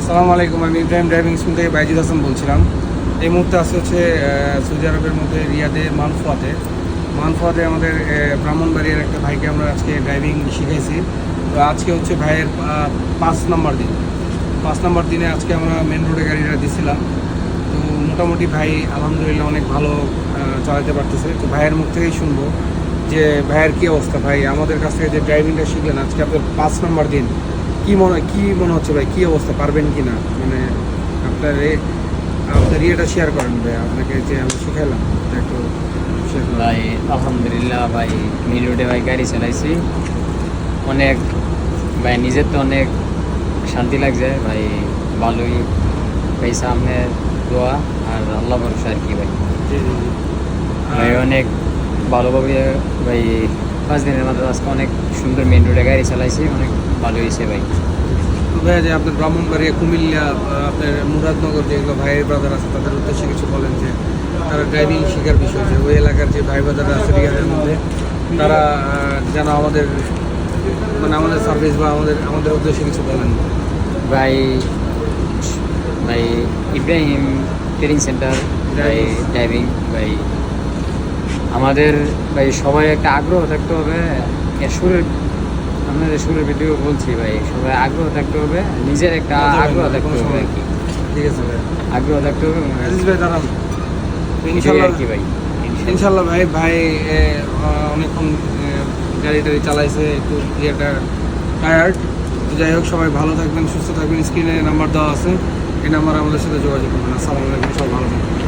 আসসালামু আলাইকুম, আমি ইব্রাহিম ড্রাইভিং স্কুল থেকে বাইজিদ হাসান বলছিলাম। এই মুহূর্তে আছে হচ্ছে সৌদি আরবের মধ্যে রিয়াদের মানফুয়াতে আমাদের ব্রাহ্মণবাড়িয়ার একটা ভাইকে আমরা আজকে ড্রাইভিং শিখাইছি। তো আজকে হচ্ছে ভাইয়ের 5 নম্বর দিনে আজকে আমরা মেন রোডে গাড়িটা দিছিলাম। তো মোটামুটি ভাই আলহামদুলিল্লাহ অনেক ভালো চালাতে পারতেছে। তো ভাইয়ের মুখ থেকেই শুনবো যে ভাইয়ের কী অবস্থা। ভাই আমাদের কাছ থেকে যে ড্রাইভিংটা শিখলেন আজকে আপনার 5 নম্বর দিন, কি মনে হচ্ছে ভাই, কী অবস্থা, পারবেন কি না? মানে আপনার ইয়েটা শেয়ার করেন ভাই, আপনাকে যে আমি শিখাইলাম এটা একটু শেয়ার করেন। ভাই আলহামদুলিল্লাহ ভাই মেন রোডে ভাই গাড়ি চালাইছি অনেক ভাই, নিজের তো অনেক শান্তি লাগছে ভাই, ভালোই ভাই, সামনে দোয়া আর আল্লাহ ভরসা আর কি ভাই। জি জি জি। ভাই অনেক ভালোভাবে ভাই 5 দিনের মধ্যে আজকে অনেক সুন্দর মেন রোডে গাড়ি চালাইছি, অনেক ভালো হয়েছে ভাই। তো ভাইয়া যে আপনার ব্রাহ্মণবাড়িয়া, কুমিল্লা, আপনার মুরাদনগর যেগুলো ভাইয়ের ব্রাদার আছে তাদের উদ্দেশ্যে কিছু বলেন যে তারা ড্রাইভিং শেখার বিষয়, যে ওই এলাকার যে ভাই ব্রাদাররা আছে রিয়াদের মধ্যে, তারা যেন আমাদের আমাদের সার্ভিস বা আমাদের উদ্দেশ্যে কিছু বলেন। ভাই ভাই ইব্রাহিম ট্রেনিং সেন্টার ভাই ড্রাইভিং ভাই, আমাদের ভাই সবাই একটা আগ্রহ থাকতে হবে। আপনাদের সুরের ভিডিও বলছি ভাই, সবাই আগ্রহ থাকতে হবে, নিজের একটা আগ্রহ থাকতে হবে আর কি। ঠিক আছে ভাই, আগ্রহ থাকতে হবে আজিজ ভাই দাঁড়ান। ইনশাল্লাহ আর কি ভাই, ইনশাল্লাহ ভাই অনেকক্ষণ গাড়ি টাড়ি চালাইছে, একটু ইয়েটা টায়ার্ড। তো যাই হোক, সবাই ভালো থাকবেন, সুস্থ থাকবেন। স্ক্রিনে নাম্বার দেওয়া আছে, এই নাম্বার আমাদের সাথে যোগাযোগ করবেন। আসসালামু আলাইকুম, সব ভালো থাকবেন।